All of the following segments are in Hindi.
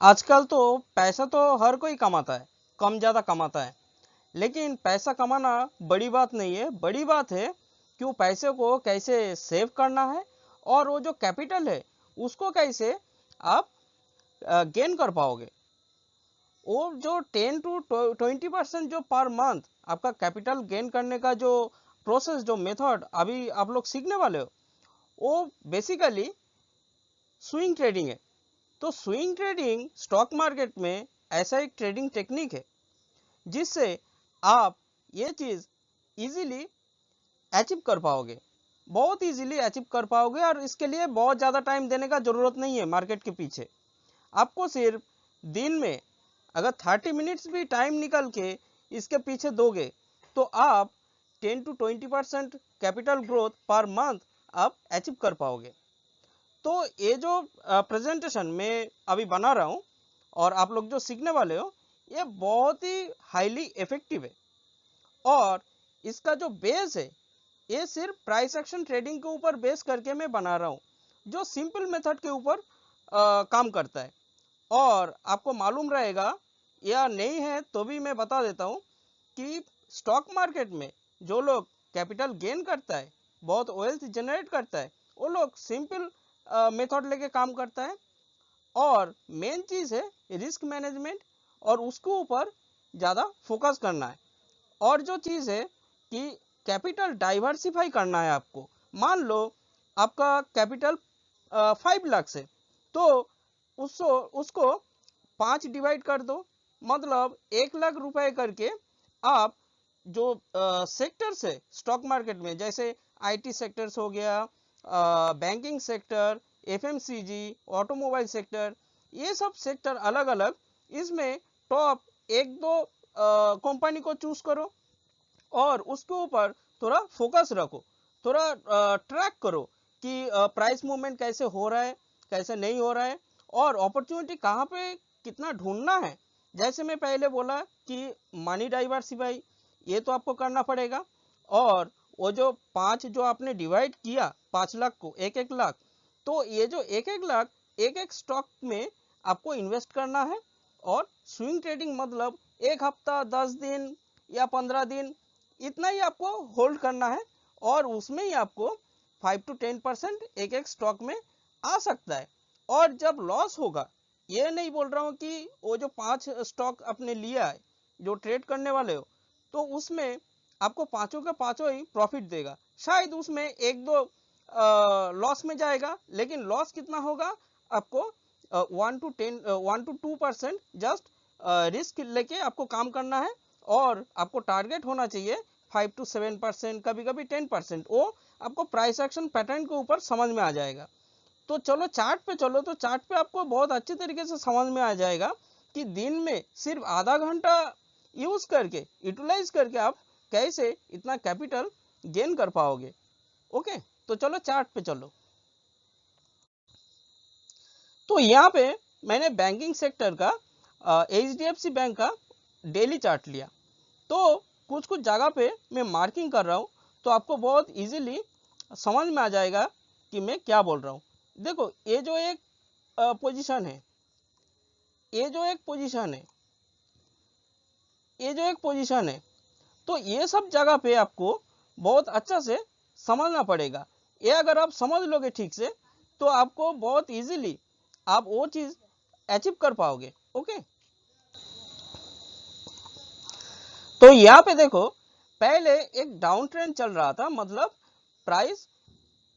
आजकल तो पैसा तो हर कोई कमाता है, कम ज़्यादा कमाता है। लेकिन पैसा कमाना बड़ी बात नहीं है, बड़ी बात है कि वो पैसे को कैसे सेव करना है और वो जो कैपिटल है उसको कैसे आप गेन कर पाओगे। वो जो 10 to 20% जो पर मंथ आपका कैपिटल गेन करने का जो प्रोसेस, जो मेथड अभी आप लोग सीखने वाले हो, वो बेसिकली स्विंग ट्रेडिंग है। तो स्विंग ट्रेडिंग स्टॉक मार्केट में ऐसा एक ट्रेडिंग टेक्निक है जिससे आप ये चीज़ इजीली अचीव कर पाओगे, बहुत इजीली अचीव कर पाओगे। और इसके लिए बहुत ज़्यादा टाइम देने का ज़रूरत नहीं है मार्केट के पीछे। आपको सिर्फ दिन में अगर 30 मिनट्स भी टाइम निकल के इसके पीछे दोगे तो आप 10 to 20% capital growth per month आप अचीव कर पाओगे। तो ये जो प्रेजेंटेशन मैं अभी बना रहा हूँ और आप लोग जो सीखने वाले हो, ये बहुत ही हाईली इफेक्टिव है। और इसका जो बेस है ये सिर्फ प्राइस एक्शन ट्रेडिंग के ऊपर बेस करके मैं बना रहा हूँ, जो सिंपल मेथड के ऊपर काम करता है। और आपको मालूम रहेगा या नहीं है तो भी मैं बता देता हूँ कि स्टॉक मार्केट में जो लोग कैपिटल गेन करता है, बहुत वेल्थ जनरेट करता है, वो लोग सिंपल मेथड लेके काम करता है। और मेन चीज़ है रिस्क मैनेजमेंट, और उसके ऊपर ज़्यादा फोकस करना है। और जो चीज़ है कि कैपिटल डाइवर्सिफाई करना है आपको। मान लो आपका कैपिटल 5 लाख से, तो उसको उसको 5 डिवाइड कर दो, मतलब 1 लाख रुपए करके आप जो सेक्टर्स है स्टॉक मार्केट में, जैसे आईटी सेक्टर्स हो गया, banking sector, FMCG, automobile sector, ये सब सेक्टर अलग अलग, इसमें टॉप 1-2 कंपनी को चूज करो और उसके ऊपर थोड़ा फोकस रखो, थोड़ा ट्रैक करो कि प्राइस मूवमेंट कैसे हो रहा है, कैसे नहीं हो रहा है, और अपॉर्चुनिटी कहाँ पे कितना ढूंढना है। जैसे मैं पहले बोला कि मनी डाइवर्सिफाई, ये तो आपको करना पड़ेगा। और वो जो 5 जो आपने डिवाइड किया 5 लाख को 1-1 लाख, तो ये जो 1-1 लाख एक एक स्टॉक में आपको इन्वेस्ट करना है। और स्विंग ट्रेडिंग मतलब 1 हफ्ता, 10 दिन या 15 दिन, इतना ही आपको होल्ड करना है। और उसमें ही आपको 5 to 10% एक एक स्टॉक में आ सकता है। और जब लॉस होगा, ये नहीं बोल रहा हूँ कि वो जो 5 स्टॉक आपने लिया है, जो ट्रेड करने वाले हो, तो उसमें आपको पांचों का पांचों ही प्रॉफिट देगा। शायद उसमें 1-2 लॉस में जाएगा, लेकिन लॉस कितना होगा आपको 1 to 2% जस्ट रिस्क लेके आपको काम करना है। और आपको टारगेट होना चाहिए 5 to 7%, कभी कभी 10%। वो आपको प्राइस एक्शन पैटर्न के ऊपर समझ में आ जाएगा। तो चलो चार्ट पे चलो, तो चार्ट पे आपको बहुत अच्छे तरीके से समझ में आ जाएगा कि दिन में सिर्फ आधा घंटा यूज करके, यूटिलाइज करके आप कैसे इतना कैपिटल गेन कर पाओगे। ओके, तो चलो चार्ट पे चलो। तो यहाँ पे मैंने बैंकिंग सेक्टर का HDFC बैंक का डेली चार्ट लिया। तो कुछ कुछ जगह पे मैं मार्किंग कर रहा हूँ, तो आपको बहुत इजीली समझ में आ जाएगा कि मैं क्या बोल रहा हूँ। देखो, ये जो एक पोजीशन है, ये जो एक पोजीशन है, ये जो एक पोजीशन है, तो ये सब जगह पे आपको बहुत अच्छा से समझना पड़ेगा। ये अगर आप समझ लोगे ठीक से, तो आपको बहुत इजीली आप वो चीज़ अचीव कर पाओगे। ओके, तो यहाँ पे देखो, पहले एक डाउन ट्रेंड चल रहा था, मतलब प्राइस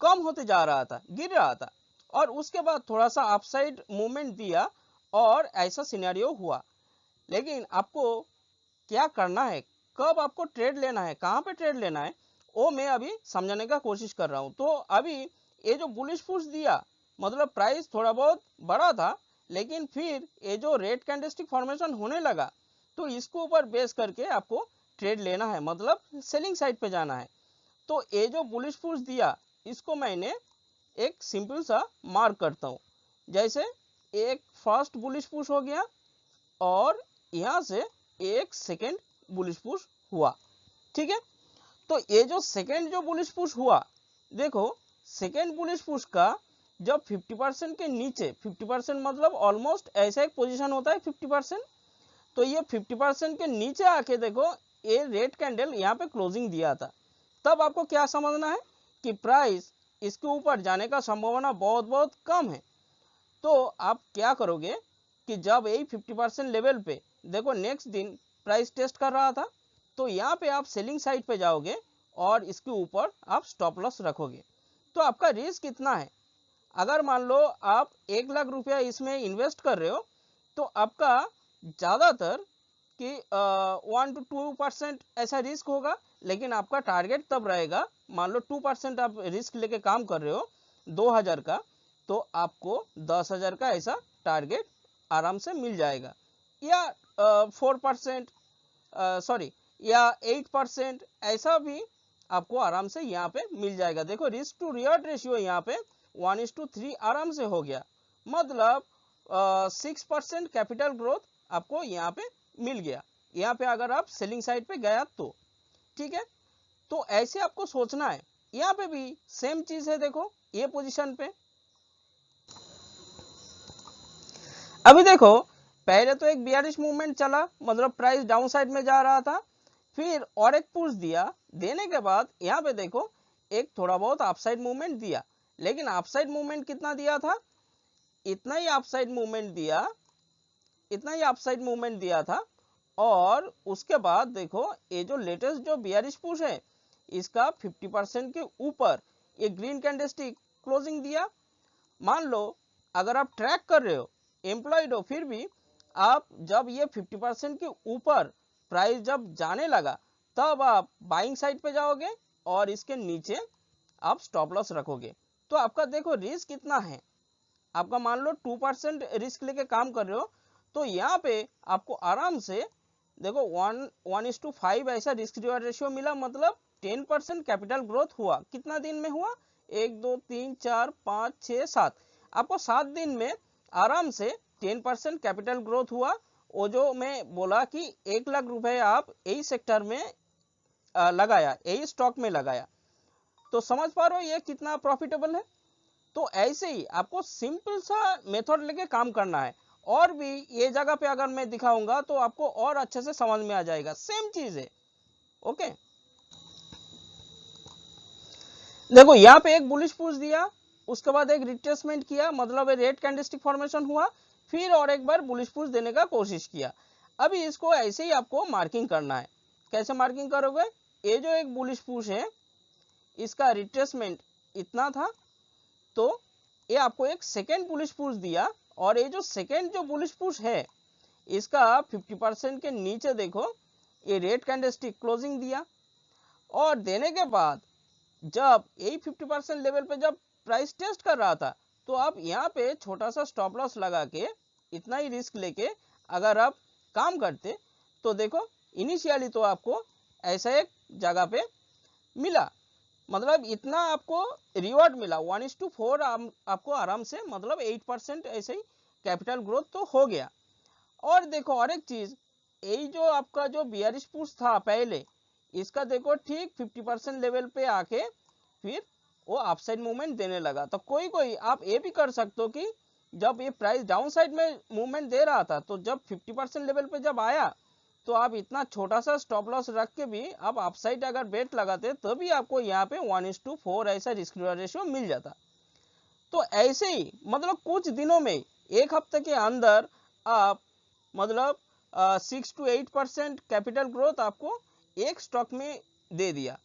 कम होते जा रहा था, गिर रहा था, और उसके बाद थोड़ा सा अपसाइड मूवमेंट दिया और ऐसा सिनेरियो हुआ। लेकिन आपको क्या करना है, कब आपको ट्रेड लेना है, कहाँ पे ट्रेड लेना है, वो मैं अभी समझाने का कोशिश कर रहा हूँ। तो अभी ये जो बुलिश पुश दिया, मतलब प्राइस थोड़ा बहुत बड़ा था, लेकिन फिर ये जो रेड कैंडलस्टिक फॉर्मेशन होने लगा, तो इसको ऊपर बेस करके आपको ट्रेड लेना है, मतलब सेलिंग साइड पे जाना है। तो ये जो बुलिश पुश दिया, इसको मैंने एक सिंपल सा मार्क करता हूँ। जैसे एक फर्स्ट बुलिश पुश हो गया, और यहाँ से एक सेकेंड बुलिश पुश हुआ। ठीक है, तो ये जो सेकेंड जो बुलिश पुश हुआ, देखो सेकेंड बुलिश पुश का जब 50% के नीचे, 50% मतलब ऑलमोस्ट ऐसा एक पोजीशन होता है 50%, तो ये 50% के नीचे आके देखो ये रेड कैंडल यहाँ पे क्लोजिंग दिया था, तब आपको क्या समझना है कि प्राइस इसके ऊपर जाने का संभावना बहुत बहुत कम है। तो आप क्या करोगे कि जब यही 50% लेवल पे देखो नेक्स्ट दिन प्राइस टेस्ट कर रहा था, तो यहाँ पे आप सेलिंग साइड पे जाओगे और इसके ऊपर आप स्टॉप लॉस रखोगे। तो आपका रिस्क कितना है, अगर मान लो आप 1 लाख रुपया इसमें इन्वेस्ट कर रहे हो, तो आपका ज़्यादातर कि 1 to 2% ऐसा रिस्क होगा, लेकिन आपका टारगेट तब रहेगा, मान लो 2% आप रिस्क लेके काम कर रहे हो 2000 का, तो आपको 10,000 का ऐसा टारगेट आराम से मिल जाएगा, या 4% सॉरी या 8% ऐसा भी आपको आराम से यहाँ पे मिल जाएगा। देखो रिस्क टू रिवॉर्ड रेशियो यहाँ पे 1:3 आराम से हो गया, मतलब 6% कैपिटल ग्रोथ आपको यहाँ पे मिल गया, यहाँ पे अगर आप सेलिंग साइड पे गया तो। ठीक है, तो ऐसे आपको सोचना है। यहाँ पे भी सेम चीज है, देखो ये पोजीशन पे अभी देखो पहले तो एक बियरिश मूवमेंट चला, मतलब प्राइस डाउन साइड में जा रहा था, फिर और एक पुश दिया, देने के बाद यहाँ पे देखो एक थोड़ा बहुत अपसाइड मूवमेंट दिया, लेकिन अपसाइड मूवमेंट कितना दिया था, इतना ही अपसाइड मूवमेंट दिया, इतना ही अपसाइड मूवमेंट दिया था। और उसके बाद देखो ये जो लेटेस्ट जो बियरिश पुश है, इसका 50% के ऊपर ये ग्रीन कैंडलस्टिक क्लोजिंग दिया। मान लो अगर आप ट्रैक कर रहे हो, एम्प्लॉयड हो, फिर भी आप जब ये 50% के ऊपर प्राइस जब जाने लगा, तब आप बाइंग साइड पे जाओगे और इसके नीचे आप स्टॉप लॉस रखोगे। तो आपका देखो रिस्क कितना है, आपका मान लो 2% रिस्क लेके काम कर रहे हो, तो यहाँ पे आपको आराम से देखो 1:5 ऐसा रिस्क रिवॉर्ड रेशियो मिला, मतलब 10% कैपिटल ग्रोथ हुआ। कितना दिन में हुआ, 1 2 3 4 5 6 7, आपको 7 दिन में आराम से 10% कैपिटल ग्रोथ हुआ। वो जो मैं बोला कि 1 लाख रुपए आप यही सेक्टर में लगाया, यही स्टॉक में लगाया, तो समझ पा रहे हो ये कितना प्रॉफिटेबल है। तो ऐसे ही आपको सिंपल सा मेथड लेके काम करना है, और भी ये जगह पे अगर मैं दिखाऊंगा तो आपको और अच्छे से समझ में आ जाएगा, सेम चीज है। ओके, देखो यहाँ पे एक बुलिश पुश दिया, उसके बाद एक रिट्रेसमेंट किया, मतलब रेड कैंडलस्टिक फॉर्मेशन हुआ, फिर और एक बार बुलिश पुश देने का कोशिश किया। अभी इसको ऐसे ही आपको मार्किंग करना है। कैसे मार्किंग करोगे, ये जो एक बुलिश पुश है इसका रिट्रेसमेंट इतना था, तो ये आपको एक सेकेंड बुलिश पुश दिया, और ये जो सेकेंड जो बुलिश पुश है इसका 50% के नीचे देखो ये रेड कैंडलस्टिक क्लोजिंग दिया, और देने के बाद जब यही 50% लेवल पे जब प्राइस टेस्ट कर रहा था, तो आप यहाँ पे छोटा सा स्टॉप लॉस लगा के इतना ही रिस्क लेके अगर आप काम करते, तो देखो इनिशियली तो आपको ऐसा एक जगह पे मिला, मतलब इतना आपको रिवॉर्ड मिला 1:4 आपको आराम से, मतलब 8% ऐसे ही कैपिटल ग्रोथ तो हो गया। और देखो और एक चीज, यही जो आपका जो बियरिश पुश था पहले, इसका देखो ठीक 50% लेवल पे आके फिर वो अपसाइड मूवमेंट देने लगा। तो कोई कोई आप ये भी कर सकते हो कि जब ये प्राइस डाउन साइड में मूवमेंट दे रहा था, तो जब 50% लेवल पे जब आया, तो आप इतना छोटा सा स्टॉप लॉस रख के भी आप अपसाइड अगर बेट लगाते, तो भी आपको यहाँ पे 1:4 ऐसा रिस्क रिवॉर्ड रेशियो मिल जाता। तो ऐसे ही मतलब कुछ दिनों में, एक हफ्ते के अंदर आप मतलब 6 to 8% कैपिटल ग्रोथ आपको एक स्टॉक में दे दिया।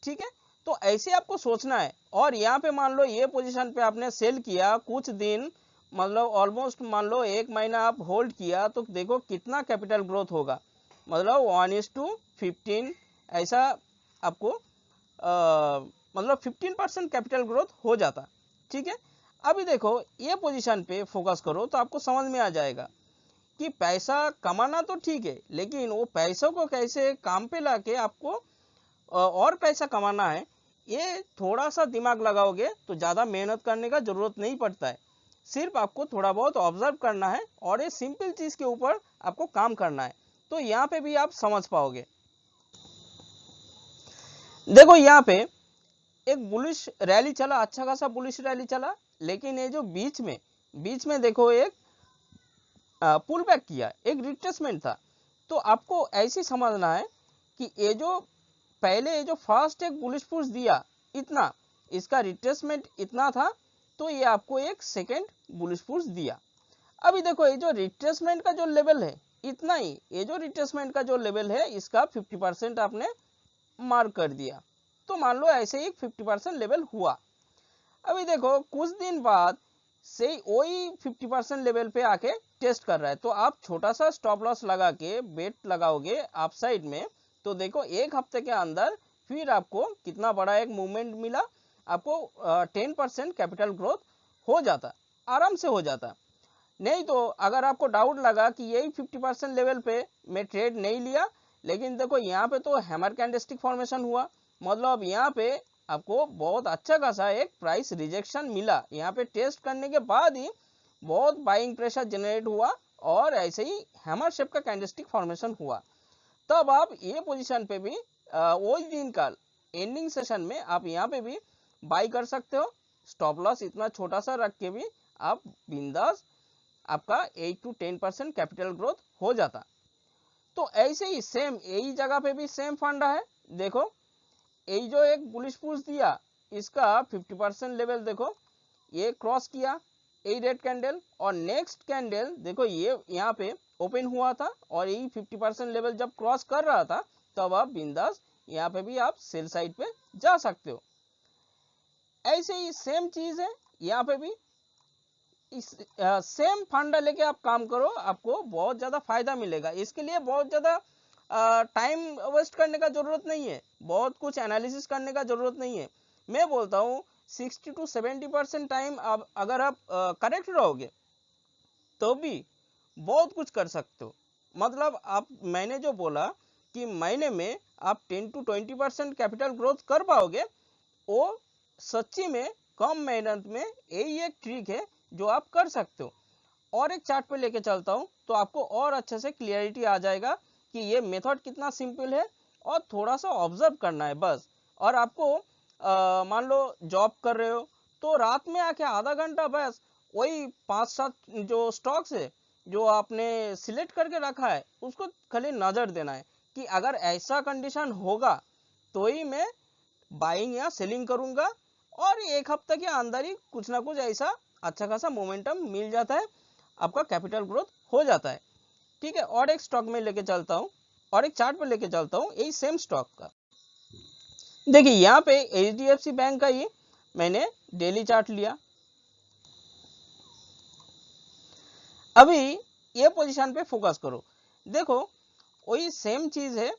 ठीक है, तो ऐसे आपको सोचना है। और यहाँ पे मान लो ये पोजीशन पे आपने सेल किया कुछ दिन, मतलब ऑलमोस्ट मान लो 1 महीना आप होल्ड किया, तो देखो कितना कैपिटल ग्रोथ होगा, मतलब 1:15 ऐसा आपको मतलब 15% कैपिटल ग्रोथ हो जाता। ठीक है, अभी देखो ये पोजीशन पे फोकस करो तो आपको समझ में आ जाएगा कि पैसा कमाना तो ठीक है, लेकिन वो पैसों को कैसे काम पे लाके आपको और पैसा कमाना है, ये थोड़ा सा दिमाग लगाओगे तो ज़्यादा मेहनत करने का ज़रूरत नहीं पड़ता है। सिर्फ आपको थोड़ा बहुत ऑब्जर्व करना है और ये सिंपल चीज़ के ऊपर आपको काम करना है, तो यहाँ पे भी आप समझ पाओगे। देखो यहाँ पे एक बुलिश रैली चला, अच्छा खासा बुलिश रैली चला, लेकिन ये जो बीच में देखो एक पुल बैक किया, एक रिट्रेसमेंट था। तो आपको ऐसे समझना है कि ये जो पहले ये जो फर्स्ट एक बुलिश पुश दिया इतना, इसका रिट्रेसमेंट इतना था, तो ये आपको एक सेकंड बुलिश पुश दिया। अभी देखो ये जो रिट्रेसमेंट का जो लेवल है इतना ही, ये जो रिट्रेसमेंट का जो लेवल है इसका 50% आपने मार्क कर दिया, तो मान लो ऐसे ही 50% लेवल हुआ। अभी देखो कुछ दिन बाद से वही 50% लेवल पे आके टेस्ट कर रहा है, तो आप छोटा सा स्टॉप लॉस लगा के बेट लगाओगे अप साइड में, तो देखो एक हफ्ते के अंदर फिर आपको कितना बड़ा एक मूवमेंट मिला, आपको 10% कैपिटल ग्रोथ हो जाता, आराम से हो जाता। नहीं तो अगर आपको डाउट लगा कि यही 50% लेवल पे मैं ट्रेड नहीं लिया, लेकिन देखो यहाँ पे तो हैमर कैंडलस्टिक फॉर्मेशन हुआ, मतलब यहाँ पे आपको बहुत अच्छा खासा एक प्राइस रिजेक्शन मिला, यहाँ पे टेस्ट करने के बाद ही बहुत बाइंग प्रेशर जनरेट हुआ और ऐसे ही हैमर शेप का कैंडलस्टिक फॉर्मेशन हुआ। तब आप ये पोजीशन पे भी वही दिन का एंडिंग सेशन में आप यहाँ पे भी बाई कर सकते हो, स्टॉप लॉस इतना छोटा सा रख के भी आप बिंदास आपका 8 to 10% कैपिटल ग्रोथ हो जाता। तो ऐसे ही सेम यही जगह पे भी सेम फंडा है। देखो यही जो एक बुलिश पुश दिया, इसका 50% लेवल देखो ये क्रॉस किया, यही रेड कैंडल, और नेक्स्ट कैंडल देखो ये यहाँ पे ओपन हुआ था और यही 50% लेवल जब क्रॉस कर रहा था, तब आप बिंदास यहाँ पे भी आप सेल साइड पे जा सकते हो। ऐसे ही सेम चीज है यहाँ पे भी, इस सेम फंडा लेके आप काम करो, आपको बहुत ज्यादा फायदा मिलेगा। इसके लिए बहुत ज्यादा टाइम वेस्ट करने का जरूरत नहीं है, बहुत कुछ एनालिसिस करने का जरूरत नहीं है। मैं बोलता हूँ 60 to 70% टाइम आप अगर आप करेक्ट रहोगे तो भी बहुत कुछ कर सकते हो। मतलब आप, मैंने जो बोला कि महीने में आप 10 to 20% कैपिटल ग्रोथ कर पाओगे, वो सच्ची में कम मेहनत में यही एक ट्रिक है जो आप कर सकते हो। और एक चार्ट पे लेके चलता हूँ तो आपको और अच्छे से क्लियरिटी आ जाएगा कि ये मेथड कितना सिंपल है, और थोड़ा सा ऑब्जर्व करना है बस। और आपको मान लो जॉब कर रहे हो तो रात में आके आधा घंटा बस वही 5-7 जो स्टॉक्स है जो आपने सिलेक्ट करके रखा है उसको खाली नजर देना है कि अगर ऐसा कंडीशन होगा तो ही मैं बाइंग या सेलिंग करूंगा, और एक हफ्ते के अंदर ही कुछ ना कुछ ऐसा अच्छा खासा मोमेंटम मिल जाता है, आपका कैपिटल ग्रोथ हो जाता है। ठीक है, और एक स्टॉक में लेके चलता हूँ, और एक चार्ट पे लेके चलता हूँ यही सेम स्टॉक का। देखिए यहाँ पे HDFC बैंक का ही मैंने डेली चार्ट लिया। अभी ये पोजीशन पे फोकस करो, देखो वही सेम चीज है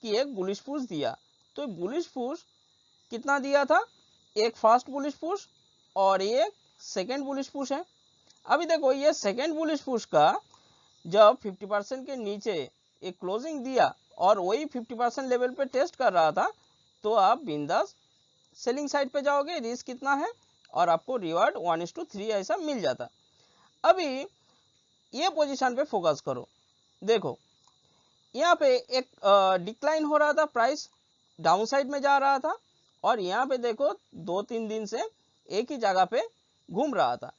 कि एक बुलिश पुश दिया, तो बुलिश पुश कितना दिया था, एक फर्स्ट बुलिश पुश और एक सेकेंड बुलिश पुश है। अभी देखो ये सेकेंड बुलिश पुश का जब 50% के नीचे एक क्लोजिंग दिया और वही 50% लेवल पे टेस्ट कर रहा था, तो आप बिंदास सेलिंग साइड पे जाओगे, रिस्क कितना है और आपको रिवार्ड 1:3 ऐसा मिल जाता। अभी ये पोजीशन पे फोकस करो, देखो यहाँ पे एक डिक्लाइन हो रहा था, प्राइस डाउन साइड में जा रहा था, और यहाँ पे देखो 2-3 दिन से एक ही जगह पे घूम रहा था।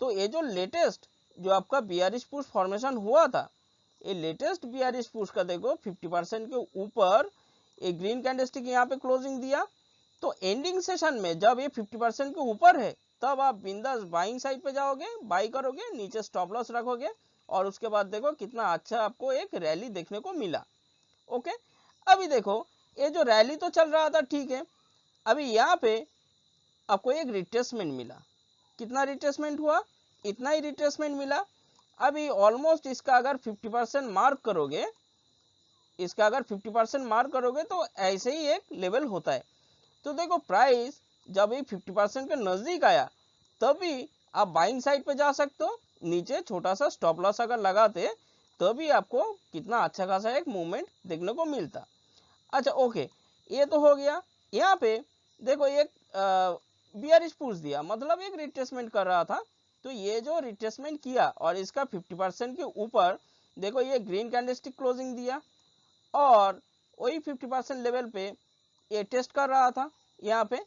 तो ये जो लेटेस्ट जो आपका बियरिश पुश फॉर्मेशन हुआ था, ये लेटेस्ट बियरिश पुश का देखो 50% के ऊपर एक ग्रीन कैंडलस्टिक यहाँ पे क्लोजिंग दिया। तो एंडिंग सेशन में जब ये 50% के ऊपर है, तब आप बिंदास बाइंग साइड पे जाओगे, बाई करोगे, नीचे स्टॉप लॉस रखोगे, और उसके बाद देखो कितना अच्छा आपको एक रैली देखने को मिला। ओके, अभी देखो ये जो रैली तो चल रहा था ठीक है, अभी यहाँ पे आपको एक रिट्रेसमेंट मिला, कितना रिट्रेसमेंट हुआ, इतना ही रिट्रेसमेंट मिला। अभी ऑलमोस्ट इसका अगर 50% मार्क करोगे, इसका अगर 50% मार्क करोगे तो ऐसे ही एक लेवल होता है। तो देखो प्राइस जब ये 50% के नजदीक आया, तभी आप बाइंग साइड पे जा सकते हो, नीचे छोटा सा स्टॉप लॉस अगर लगाते तभी आपको कितना अच्छा खासा एक मूवमेंट देखने को मिलता। अच्छा ओके, ये तो हो गया। यहाँ पे देखो एक बियरिश पुश दिया, मतलब एक रिट्रेसमेंट कर रहा था, तो ये जो रिट्रेसमेंट किया और इसका 50% के ऊपर देखो ये ग्रीन कैंडलस्टिक क्लोजिंग दिया, और वही 50% लेवल पे ये टेस्ट कर रहा था यहाँ पे,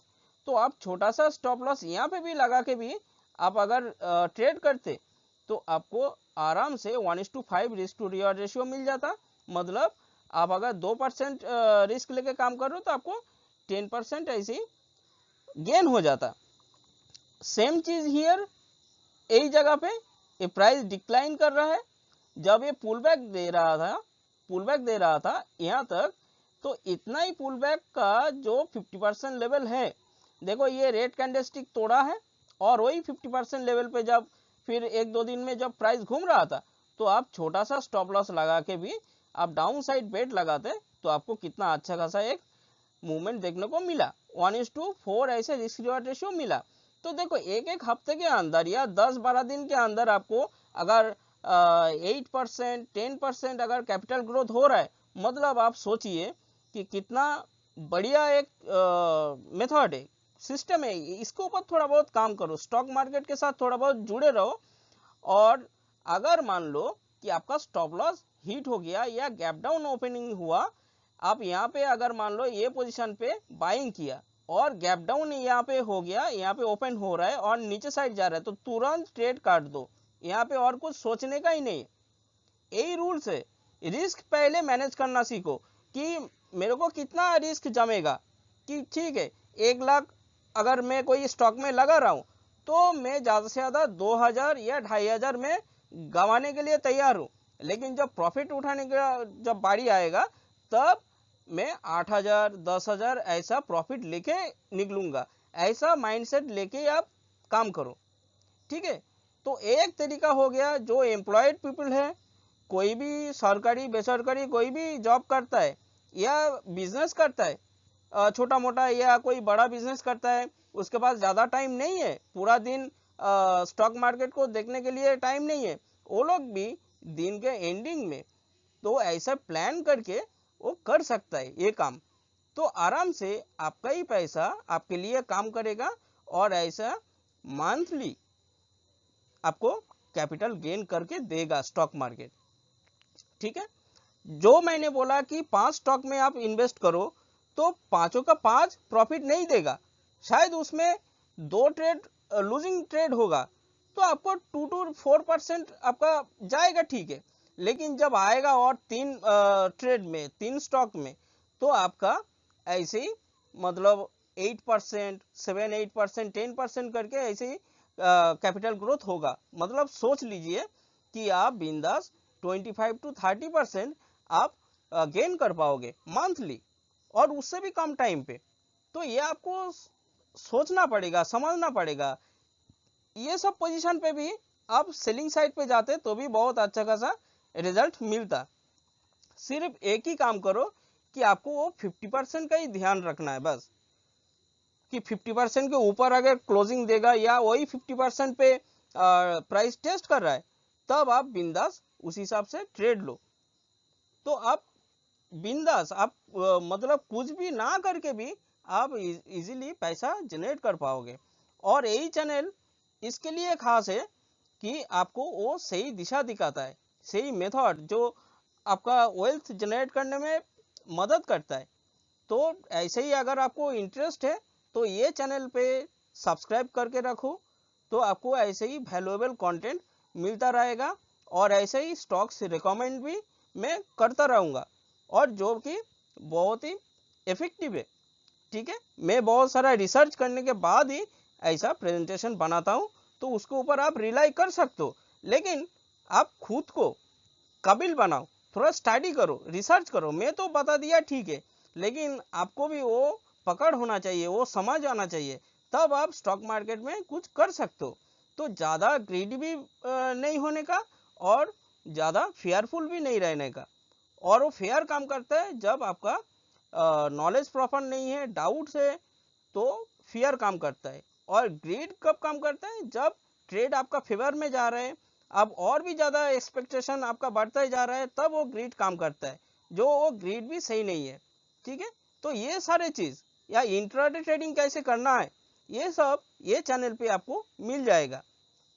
तो आप छोटा सा स्टॉप लॉस यहाँ पे भी लगा के भी आप अगर ट्रेड करते तो आपको आराम से 1:5 रिस्क टू रिवॉर्ड रेशियो मिल जाता। मतलब आप अगर 2% रिस्क लेके काम कर रहे हो तो आपको 10% ऐसे ही गेन हो जाता। सेम चीज हियर, यही जगह पे ये प्राइस डिक्लाइन कर रहा है, जब ये पुल बैक दे रहा था यहाँ तक, तो इतना ही पुल बैक का जो 50% लेवल है, देखो ये रेड कैंडलस्टिक तोड़ा है और वही 50% लेवल पे जब फिर एक दो दिन में जब प्राइस घूम रहा था तो आप छोटा सा स्टॉप लॉस लगा के भी आप डाउन साइड बेट लगाते तो आपको कितना अच्छा खासा एक मूवमेंट देखने को मिला, 1:4 ऐसे रिस्क रिवॉर्ड रेशियो मिला। तो देखो एक एक हफ्ते के अंदर या 10-12 दिन के अंदर आपको अगर 8% 10% अगर कैपिटल ग्रोथ हो रहा है, मतलब आप सोचिए कि कितना बढ़िया एक मेथड है, सिस्टम है। इसके ऊपर थोड़ा बहुत काम करो, स्टॉक मार्केट के साथ थोड़ा बहुत जुड़े रहो। और अगर मान लो कि आपका स्टॉप लॉस हिट हो गया या गैप डाउन ओपनिंग हुआ, आप यहाँ पे अगर मान लो ये पोजीशन पे बाइंग किया और गैप डाउन यहाँ पे हो गया, यहाँ पे ओपन हो रहा है और नीचे साइड जा रहा है, तो तुरंत ट्रेड काट दो। यहाँ पे और कुछ सोचने का ही नहीं, यही रूल्स है। रिस्क पहले मैनेज करना सीखो कि मेरे को कितना रिस्क जमेगा, कि ठीक है 1 लाख अगर मैं कोई स्टॉक में लगा रहा हूँ तो मैं ज़्यादा से ज़्यादा 2,000 या 2,500 में गंवाने के लिए तैयार हूँ, लेकिन जब प्रॉफिट उठाने का जब बारी आएगा तब मैं 8,000 10,000 ऐसा प्रॉफिट लेके निकलूंगा। ऐसा माइंडसेट लेके आप काम करो, ठीक है। तो एक तरीका हो गया, जो एम्प्लॉयड पीपल है, कोई भी सरकारी बेसरकारी कोई भी जॉब करता है या बिजनेस करता है, छोटा मोटा या कोई बड़ा बिजनेस करता है, उसके पास ज़्यादा टाइम नहीं है, पूरा दिन स्टॉक मार्केट को देखने के लिए टाइम नहीं है, वो लोग भी दिन के एंडिंग में तो ऐसा प्लान करके वो कर सकता है ये काम। तो आराम से आपका ही पैसा आपके लिए काम करेगा और ऐसा मंथली आपको कैपिटल गेन करके देगा स्टॉक मार्केट, ठीक है। जो मैंने बोला कि 5 स्टॉक में आप इन्वेस्ट करो तो पांचों का 5 प्रॉफिट नहीं देगा, शायद उसमें 2 ट्रेड लूजिंग ट्रेड होगा, तो आपको 2 to 4% आपका जाएगा, ठीक है। लेकिन जब आएगा और 3 ट्रेड में 3 स्टॉक में, तो आपका ऐसे ही मतलब 8% 7-8% 10% करके ऐसे ही कैपिटल ग्रोथ होगा। मतलब सोच लीजिए कि आप बिंदास 25 to 30% आप गेन कर पाओगे मंथली, और उससे भी कम टाइम पे। तो ये आपको सोचना पड़ेगा, समझना पड़ेगा। ये सब पोजीशन पे भी आप सेलिंग साइड पे जाते तो भी बहुत अच्छा खासा रिजल्ट मिलता। सिर्फ एक ही काम करो कि आपको वो 50% का ही ध्यान रखना है बस, कि 50% के ऊपर अगर क्लोजिंग देगा या वही 50% पे प्राइस टेस्ट कर रहा है, तब आप बिंदास उस हिसाब से ट्रेड लो। तो आप बिंदास आप मतलब कुछ भी ना करके भी आप इजीली पैसा जनरेट कर पाओगे। और यही चैनल इसके लिए खास है कि आपको वो सही दिशा दिखाता है, सही मेथड जो आपका वेल्थ जनरेट करने में मदद करता है। तो ऐसे ही अगर आपको इंटरेस्ट है तो ये चैनल पे सब्सक्राइब करके रखो, तो आपको ऐसे ही वैल्यूएबल कंटेंट मिलता रहेगा और ऐसे ही स्टॉक्स रिकमेंड भी मैं करता रहूँगा, और जो कि बहुत ही इफेक्टिव है, ठीक है। मैं बहुत सारा रिसर्च करने के बाद ही ऐसा प्रेजेंटेशन बनाता हूँ, तो उसके ऊपर आप रिलाई कर सकते हो, लेकिन आप खुद को काबिल बनाओ, थोड़ा स्टडी करो, रिसर्च करो। मैं तो बता दिया ठीक है, लेकिन आपको भी वो पकड़ होना चाहिए, वो समझ आना चाहिए, तब आप स्टॉक मार्केट में कुछ कर सकते हो। तो ज़्यादा ग्रीडी भी नहीं होने का और ज़्यादा फेयरफुल भी नहीं रहने का। और वो फेयर काम करता है जब आपका नॉलेज प्रॉपर नहीं है, डाउट्स है, तो फियर काम करता है। और ग्रीड कब काम करता है, जब ट्रेड आपका फेवर में जा रहा है, अब और भी ज़्यादा एक्सपेक्टेशन आपका बढ़ता ही जा रहा है, तब वो ग्रीड काम करता है, जो वो ग्रीड भी सही नहीं है, ठीक है। तो ये सारे चीज़ या इंट्राडे ट्रेडिंग कैसे करना है, ये सब ये चैनल पे आपको मिल जाएगा।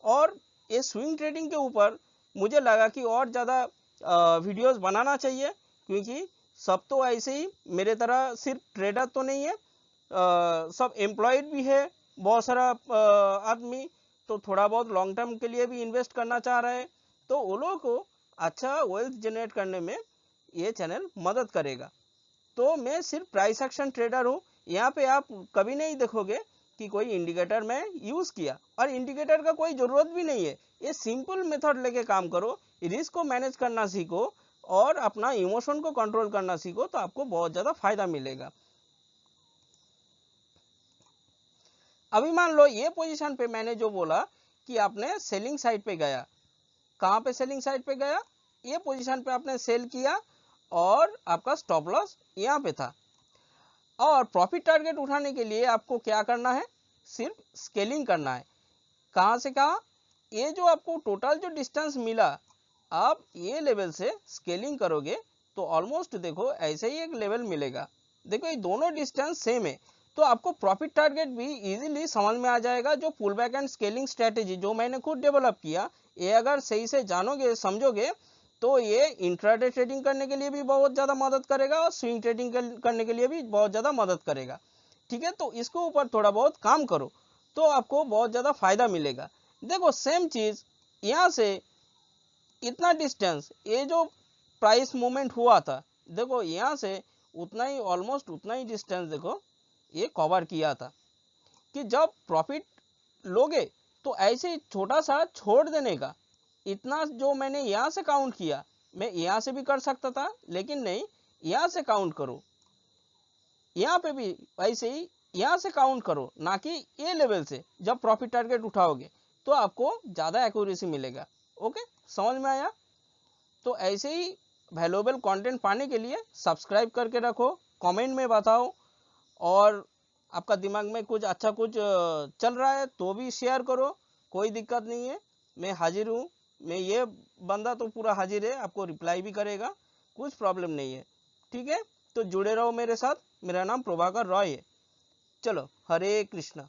और ये स्विंग ट्रेडिंग के ऊपर मुझे लगा कि और ज़्यादा वीडियोस बनाना चाहिए, क्योंकि सब तो ऐसे ही मेरे तरह सिर्फ ट्रेडर तो नहीं है, सब एम्प्लॉयड भी है, बहुत सारा आदमी तो थोड़ा बहुत लॉन्ग टर्म के लिए भी इन्वेस्ट करना चाह रहे हैं, तो वो लोगों को अच्छा वेल्थ जनरेट करने में ये चैनल मदद करेगा। तो मैं सिर्फ प्राइस एक्शन ट्रेडर हूँ। यहाँ पे आप कभी नहीं देखोगे कि कोई इंडिकेटर में यूज किया, और इंडिकेटर का कोई जरूरत भी नहीं है। ये सिंपल मेथड लेके काम करो, रिस्क को मैनेज करना सीखो और अपना इमोशन को कंट्रोल करना सीखो, तो आपको बहुत ज्यादा फायदा मिलेगा। अभी मान लो ये पोजीशन पे मैंने जो बोला कि आपने सेलिंग साइड पे गया, कहाँ पे सेलिंग साइड पे गया, ये पोजीशन पे आपने सेल किया और आपका स्टॉप लॉस यहाँ पे था। और प्रॉफिट टारगेट उठाने के लिए आपको क्या करना है, सिर्फ स्केलिंग करना है। कहाँ से कहाँ, ये जो आपको टोटल जो डिस्टेंस मिला, आप ये लेवल से स्केलिंग करोगे तो ऑलमोस्ट देखो ऐसे ही एक लेवल मिलेगा। देखो ये दोनों डिस्टेंस सेम है, तो आपको प्रॉफिट टारगेट भी इजीली समझ में आ जाएगा। जो pull back and scaling strategy जो मैंने खुद डेवलप किया, ये अगर सही से जानोगे समझोगे तो ये इंट्राडे ट्रेडिंग करने के लिए भी बहुत ज़्यादा मदद करेगा और स्विंग ट्रेडिंग करने के लिए भी बहुत ज़्यादा मदद करेगा। ठीक है, तो इसको ऊपर थोड़ा बहुत काम करो तो आपको बहुत ज़्यादा फायदा मिलेगा। देखो सेम चीज़ यहाँ से इतना डिस्टेंस, ये जो प्राइस मूवमेंट हुआ था, देखो यहाँ से उतना ही ऑलमोस्ट उतना ही डिस्टेंस देखो ये कवर किया था। कि जब प्रॉफिट लोगे तो ऐसे ही छोटा सा छोड़ देने का, इतना जो मैंने यहाँ से काउंट किया मैं यहाँ से भी कर सकता था, लेकिन नहीं, यहाँ से काउंट करो, यहाँ पे भी वैसे ही यहाँ से काउंट करो, ना कि ये लेवल से। जब प्रॉफिट टारगेट उठाओगे तो आपको ज़्यादा एक्यूरेसी मिलेगा। ओके, समझ में आया? तो ऐसे ही वैल्यूएबल कंटेंट पाने के लिए सब्सक्राइब करके रखो, कमेंट में बताओ, और आपका दिमाग में कुछ अच्छा कुछ चल रहा है तो भी शेयर करो, कोई दिक्कत नहीं है, मैं हाजिर हूँ। मैं ये बंदा तो पूरा हाजिर है, आपको रिप्लाई भी करेगा, कुछ प्रॉब्लम नहीं है। ठीक है, तो जुड़े रहो मेरे साथ। मेरा नाम प्रभाकर रॉय है। चलो, हरे कृष्णा।